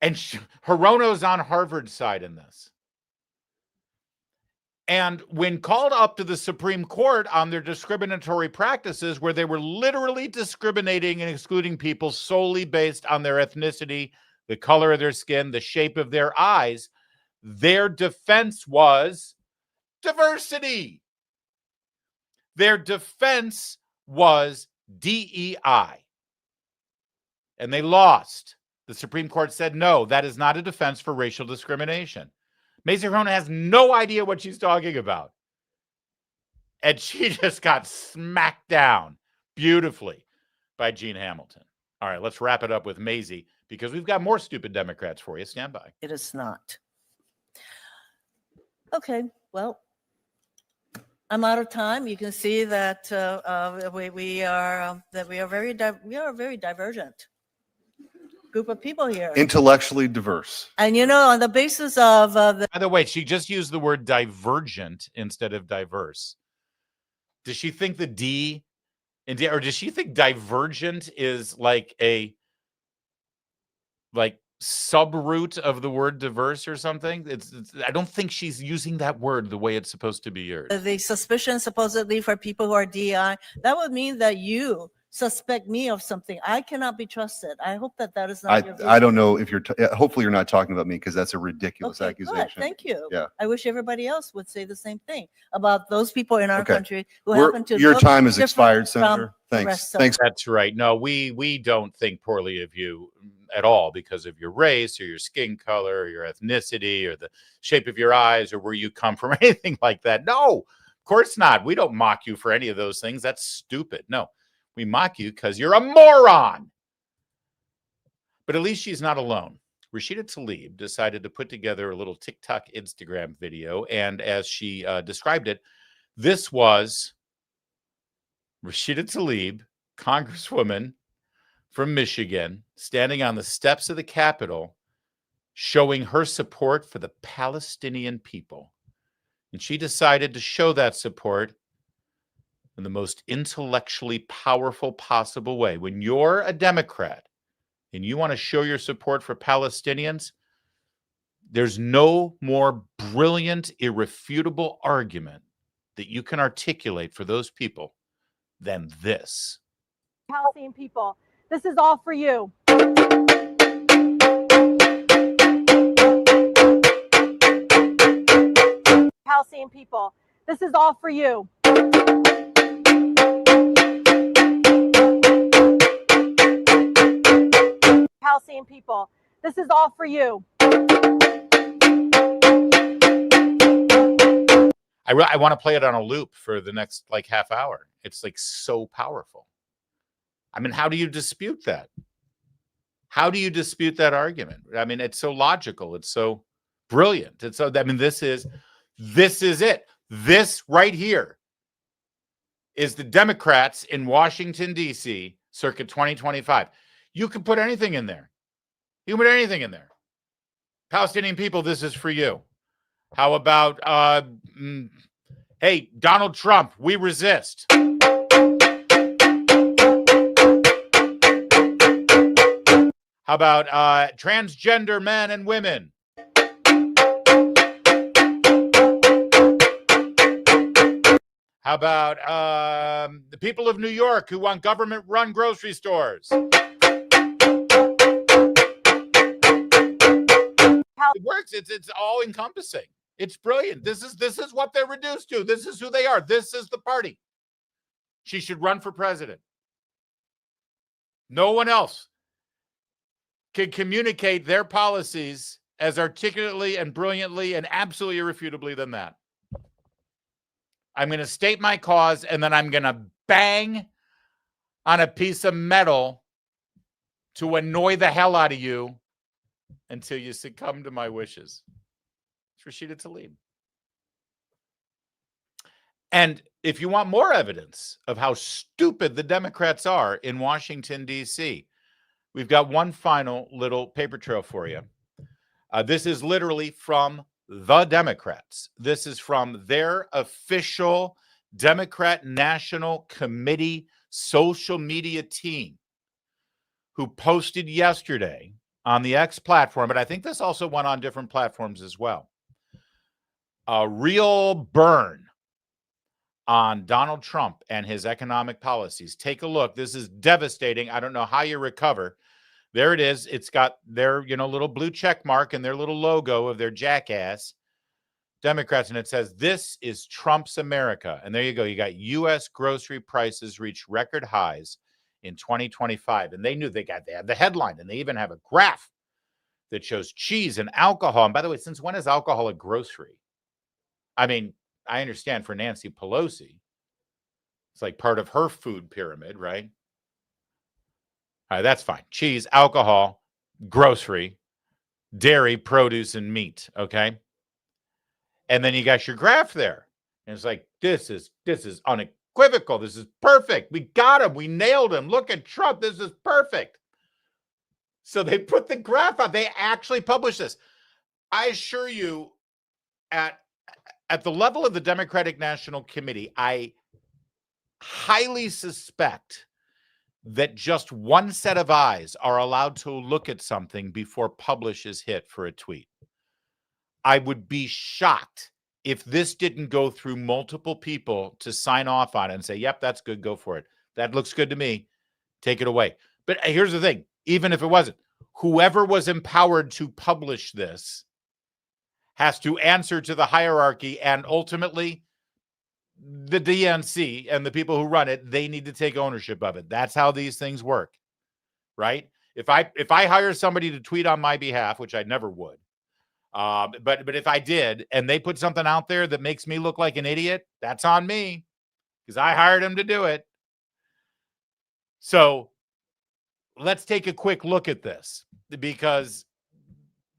And Hirono's on Harvard's side in this. And when called up to the Supreme Court on their discriminatory practices, where they were literally discriminating and excluding people solely based on their ethnicity, the color of their skin, the shape of their eyes, their defense was diversity. Their defense was DEI. And they lost. The Supreme Court said, no, that is not a defense for racial discrimination. Mazie Hirono has no idea what she's talking about. And she just got smacked down beautifully by Gene Hamilton. All right, let's wrap it up with Mazie, because we've got more stupid Democrats for you. Stand by. It is not. Okay, well, I'm out of time. You can see that we are a very divergent group of people here. Intellectually diverse. And on the basis of By the way, she just used the word divergent instead of diverse. Does she think the D or does she think divergent is like a subroot of the word diverse or something? I don't think she's using that word the way it's supposed to be used. the suspicion supposedly for people who are DI, that would mean that you suspect me of something. I cannot be trusted. I hope that is not your view. I don't know if you're hopefully you're not talking about me, because that's a ridiculous accusation. Good. Thank you. Yeah. I wish everybody else would say the same thing about those people in our country who happen to your look time is different expired, from Senator. the Thanks. rest of Thanks. That's right. No, we don't think poorly of you at all because of your race or your skin color or your ethnicity or the shape of your eyes or where you come from, anything like that. No, of course not. We don't mock you for any of those things. That's stupid. No, we mock you because you're a moron. But at least she's not alone. Rashida Tlaib decided to put together a little TikTok Instagram video. And as she described it, this was Rashida Tlaib, Congresswoman from Michigan, standing on the steps of the Capitol, showing her support for the Palestinian people. And she decided to show that support in the most intellectually powerful possible way. When you're a Democrat and you want to show your support for Palestinians, there's no more brilliant, irrefutable argument that you can articulate for those people than this. Palestinian people, this is all for you. Palestinian people, this is all for you. Palestinian people, this is all for you. I want to play it on a loop for the next half hour. It's so powerful. I mean, how do you dispute that? How do you dispute that argument? I mean, it's so logical. It's so brilliant. It's so, I mean, this is it. This right here is the Democrats in Washington, D.C., circa 2025. You can put anything in there. You can put anything in there. Palestinian people, this is for you. How about, hey, Donald Trump, we resist. How about transgender men and women? How about the people of New York who want government-run grocery stores? It works. It's all encompassing. It's brilliant. This is what they're reduced to. This is who they are. This is the party. She should run for president. No one else can communicate their policies as articulately and brilliantly and absolutely irrefutably than that. I'm going to state my cause, and then I'm going to bang on a piece of metal to annoy the hell out of you until you succumb to my wishes. It's Rashida Tlaib. And if you want more evidence of how stupid the Democrats are in Washington, D.C., we've got one final little paper trail for you. This is literally from the Democrats. This is from their official Democrat National Committee social media team, who posted yesterday on the X platform, but I think this also went on different platforms as well. A real burn on Donald Trump and his economic policies. Take a look. This is devastating. I don't know how you recover. There it is. It's got their, little blue check mark and their little logo of their jackass Democrats. And it says, "This is Trump's America." And there you go. You got U.S. grocery prices reach record highs in 2025. And they knew they had the headline, and they even have a graph that shows cheese and alcohol. And by the way, since when is alcohol a grocery? I mean, I understand for Nancy Pelosi, it's like part of her food pyramid, right? All right, that's fine. Cheese, alcohol, grocery, dairy, produce, and meat, okay? And then you got your graph there. And it's like, this is unequivocal. This is perfect. We got him. We nailed him. Look at Trump. This is perfect. So they put the graph out. They actually published this. I assure you, at the level of the Democratic National Committee, I highly suspect that just one set of eyes are allowed to look at something before publish is hit for a tweet. I would be shocked if this didn't go through multiple people to sign off on it and say, "Yep, that's good. Go for it. That looks good to me. Take it away." But here's the thing. Even if it wasn't, whoever was empowered to publish this has to answer to the hierarchy, and ultimately the DNC and the people who run it, they need to take ownership of it. That's how these things work, right? If I hire somebody to tweet on my behalf, which I never would, but if I did, and they put something out there that makes me look like an idiot, that's on me, because I hired them to do it. So let's take a quick look at this, because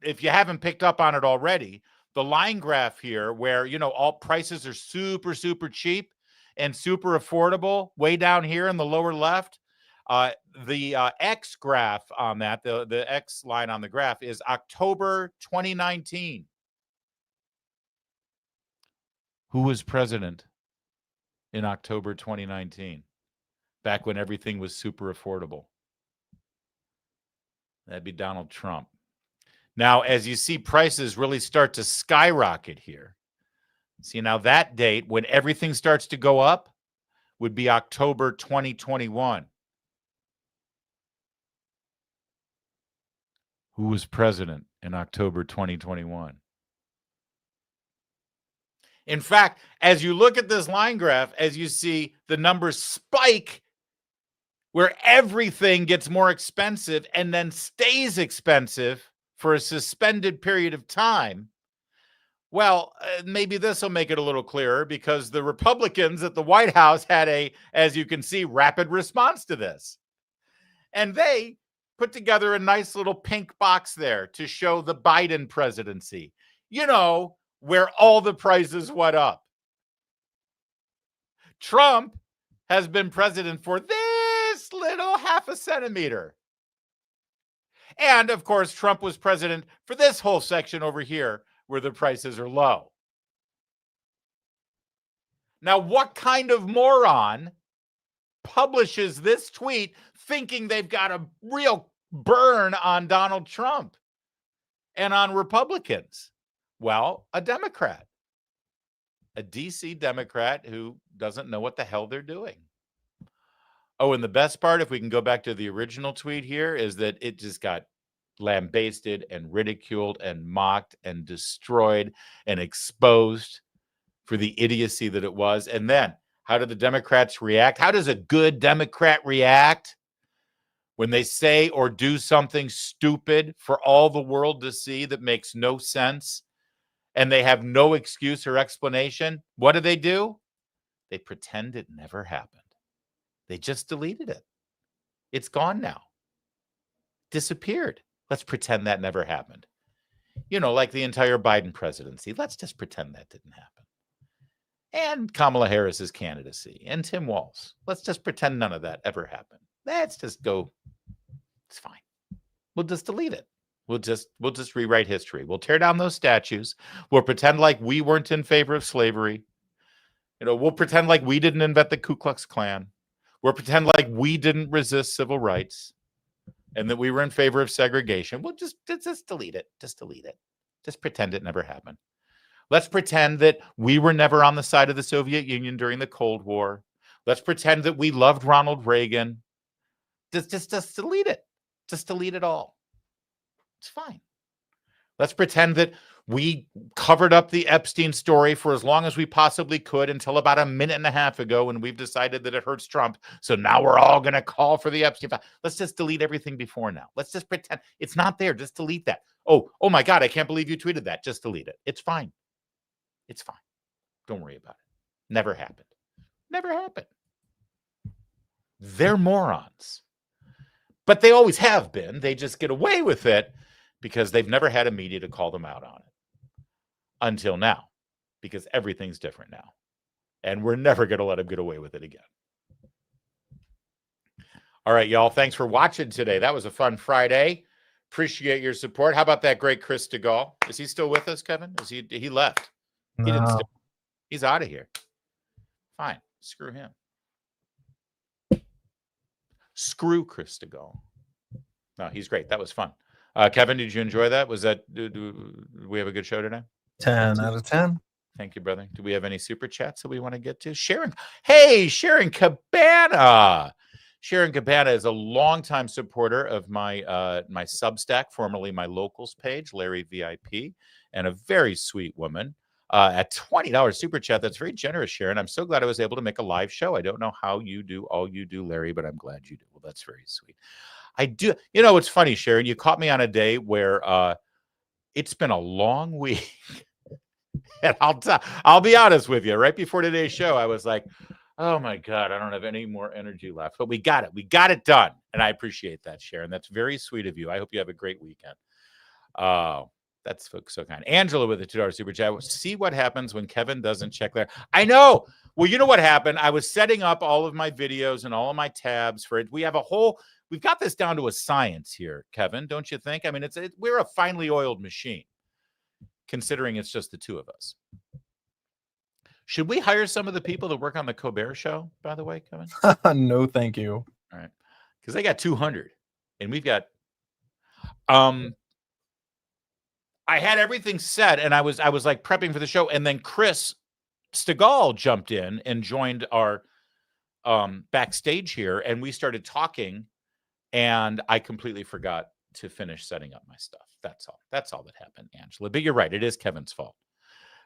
if you haven't picked up on it already, the line graph here where, all prices are super, super cheap and super affordable, way down here in the lower left, the X graph on that, the X line on the graph is October 2019. Who was president in October 2019? Back when everything was super affordable. That'd be Donald Trump. Now, as you see prices really start to skyrocket here. See, now that date when everything starts to go up would be October 2021. Who was president in October 2021? In fact, as you look at this line graph, as you see the numbers spike where everything gets more expensive and then stays expensive for a suspended period of time, well, maybe this will make it a little clearer, because the Republicans at the White House had as you can see, rapid response to this. And they put together a nice little pink box there to show the Biden presidency, where all the prices went up. Trump has been president for this little half a centimeter. And of course, Trump was president for this whole section over here where the prices are low. Now, what kind of moron publishes this tweet thinking they've got a real burn on Donald Trump and on Republicans? Well, a Democrat, a DC Democrat who doesn't know what the hell they're doing. Oh, and the best part, if we can go back to the original tweet here, is that it just got lambasted and ridiculed and mocked and destroyed and exposed for the idiocy that it was. And then how did the Democrats react? How does a good Democrat react when they say or do something stupid for all the world to see that makes no sense and they have no excuse or explanation? What do? They pretend it never happened. They just deleted it. It's gone now. Disappeared. Let's pretend that never happened. You know, like the entire Biden presidency. Let's just pretend that didn't happen. And Kamala Harris's candidacy and Tim Walz. Let's just pretend none of that ever happened. Let's just go. It's fine. We'll just delete it. We'll just rewrite history. We'll tear down those statues. We'll pretend like we weren't in favor of slavery. You know, we'll pretend like we didn't invent the Ku Klux Klan. We'll pretend like we didn't resist civil rights and that we were in favor of segregation. We'll just delete it. Just delete it. Just pretend it never happened. Let's pretend that we were never on the side of the Soviet Union during the Cold War. Let's pretend that we loved Ronald Reagan. Just delete it. Just delete it all. It's fine. Let's pretend that we covered up the Epstein story for as long as we possibly could until about a minute and a half ago when we've decided that it hurts Trump. So now we're all going to call for the Epstein file. Let's just delete everything before now. Let's just pretend it's not there. Just delete that. Oh my God, I can't believe you tweeted that. Just delete it. It's fine. It's fine. Don't worry about it. Never happened. Never happened. They're morons. But they always have been. They just get away with it because they've never had a media to call them out on it. Until now. Because everything's different now. And we're never going to let them get away with it again. All right, y'all. Thanks for watching today. That was a fun Friday. Appreciate your support. How about that great Chris Stigall? Is he still with us, Kevin? He left? No. He didn't stay. He's out of here. Fine. Screw him. Screw Chris Stigall. No, he's great. That was fun. Kevin, did you enjoy that? Was that, do we have a good show today? 10 out of 10. Thank you, brother. Do we have any super chats that we want to get to? Sharon. Hey, Sharon Cabana. Sharon Cabana is a longtime supporter of my my Substack, formerly my Locals page, Larry VIP, and a very sweet woman. At $20 super chat. That's very generous, Sharon. I'm so glad I was able to make a live show. I don't know how you do all you do, Larry, but I'm glad you do. Well, that's very sweet. I do. You know, it's funny, Sharon. You caught me on a day where it's been a long week. And I'll be honest with you. Right before today's show, I was like, oh my God, I don't have any more energy left. But we got it. We got it done. And I appreciate that, Sharon. That's very sweet of you. I hope you have a great weekend. That's so kind. Angela with a $2 super chat. See what happens when Kevin doesn't check there. I know. Well, you know what happened? I was setting up all of my videos and all of my tabs for it. We've got this down to a science here, Kevin, don't you think? I mean, we're a finely oiled machine, considering it's just the two of us. Should we hire some of the people that work on the Colbert Show, by the way, Kevin? No, thank you. All right. Because they got 200 and we've got, I had everything set and I was like prepping for the show. And then Chris Stigall jumped in and joined our backstage here. And we started talking and I completely forgot to finish setting up my stuff. That's all. That's all that happened, Angela. But you're right. It is Kevin's fault.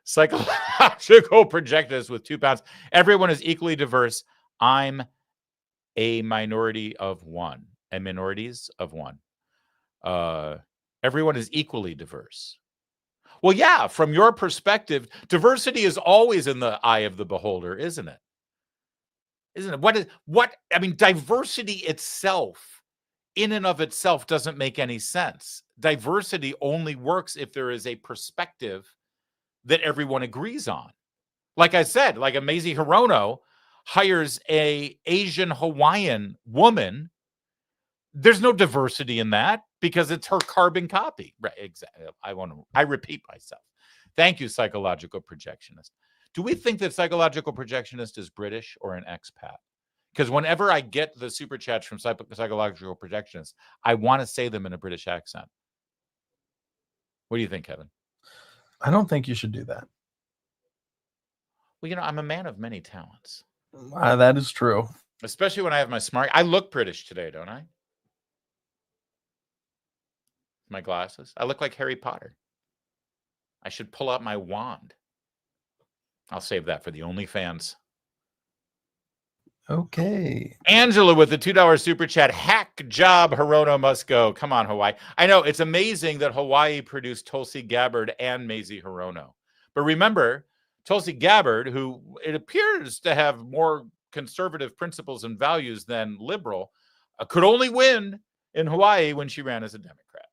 Psychological projectors with 2 pounds. Everyone is equally diverse. I'm a minority of one. And minorities of one. Everyone is equally diverse. Well, yeah, from your perspective, diversity is always in the eye of the beholder, isn't it? Isn't it? Diversity itself, in and of itself, doesn't make any sense. Diversity only works if there is a perspective that everyone agrees on. Like I said, like a Mazie Hirono hires a Asian Hawaiian woman. There's no diversity in that because it's her carbon copy. Right, exactly. I repeat myself. Thank you, psychological projectionist. Do we think that psychological projectionist is British or an expat? Because whenever I get the super chats from psychological projectionists, I want to say them in a British accent. What do you think, Kevin? I don't think you should do that. Well, I'm a man of many talents. That is true. Especially when I have my smart. I look British today, don't I? My glasses. I look like Harry Potter. I should pull out my wand. I'll save that for the OnlyFans. Okay. Angela with the $2 super chat. Hack job, Hirono must go. Come on, Hawaii. I know, it's amazing that Hawaii produced Tulsi Gabbard and Mazie Hirono. But remember, Tulsi Gabbard, who it appears to have more conservative principles and values than liberal, could only win in Hawaii when she ran as a Democrat.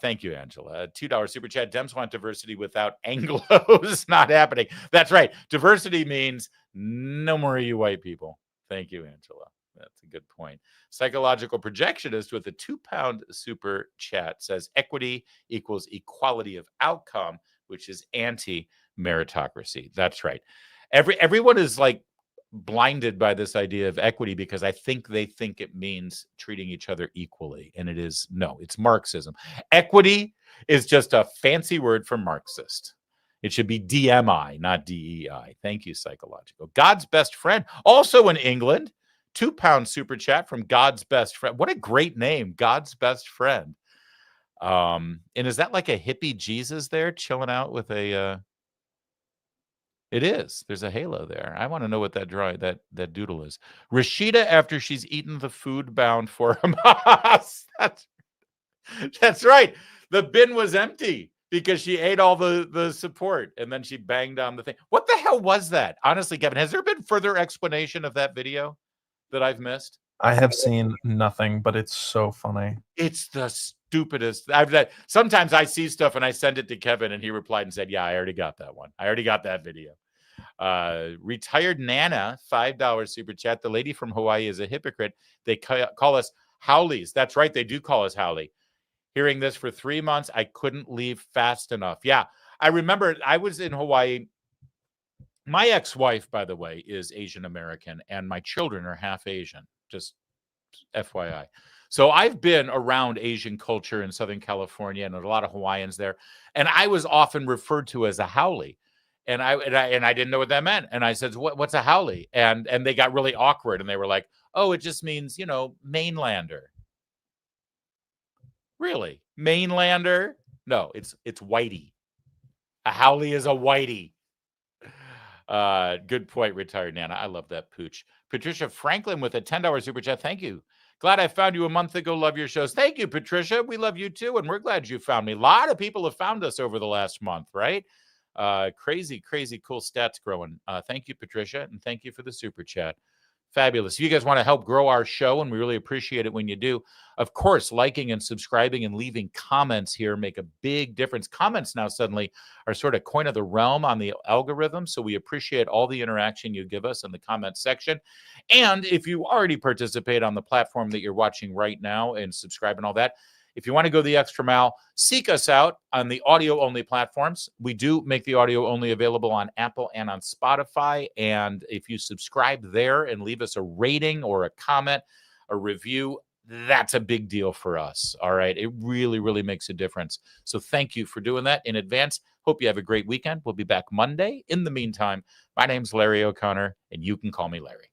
Thank you, Angela. $2 super chat. Dems want diversity without Anglos. Not happening. That's right. Diversity means no more of you white people. Thank you, Angela. That's a good point. Psychological projectionist with a £2 super chat says equity equals equality of outcome, which is anti-meritocracy. That's right. Everyone is like blinded by this idea of equity because I think they think it means treating each other equally. And it is, no, it's Marxism. Equity is just a fancy word for Marxist. It should be DMI, not DEI. Thank you, Psychological. God's best friend, also in England, £2 super chat from God's best friend. What a great name, God's best friend. And is that like a hippie Jesus there chilling out with a... It is. There's a halo there. I want to know what that drawing, that doodle is. Rashida, after she's eaten the food bound for Hamas. That's right. The bin was empty because she ate all the support and then she banged on the thing. What the hell was that? Honestly, Kevin, has there been further explanation of that video that I've missed? I have seen nothing, but it's so funny. It's the stupidest. Sometimes I see stuff and I send it to Kevin and he replied and said, yeah, I already got that one. I already got that video. Retired Nana, $5 super chat. The lady from Hawaii is a hypocrite. They call us Howleys. That's right. They do call us Howley. Hearing this for 3 months, I couldn't leave fast enough. Yeah, I remember I was in Hawaii. My ex-wife, by the way, is Asian American and my children are half Asian. Just FYI. So I've been around Asian culture in Southern California and a lot of Hawaiians there. And I was often referred to as a haole. And I didn't know what that meant. And I said, what's a haole? And they got really awkward and they were like, oh, it just means, mainlander. Really? Mainlander? No, it's whitey. A haole is a whitey. Good point, retired Nana. I love that pooch. Patricia Franklin with a $10 super chat. Thank you. Glad I found you a month ago. Love your shows. Thank you, Patricia. We love you too, and we're glad you found me. A lot of people have found us over the last month, right? Crazy cool stats growing. Thank you, Patricia, and thank you for the super chat. Fabulous. If you guys want to help grow our show, and we really appreciate it when you do, of course, liking and subscribing and leaving comments here make a big difference. Comments now suddenly are sort of coin of the realm on the algorithm, so we appreciate all the interaction you give us in the comment section. And if you already participate on the platform that you're watching right now and subscribe and all that, if you want to go the extra mile, seek us out on the audio-only platforms. We do make the audio-only available on Apple and on Spotify. And if you subscribe there and leave us a rating or a comment, a review, that's a big deal for us. All right. It really, really makes a difference. So thank you for doing that in advance. Hope you have a great weekend. We'll be back Monday. In the meantime, my name's Larry O'Connor, and you can call me Larry.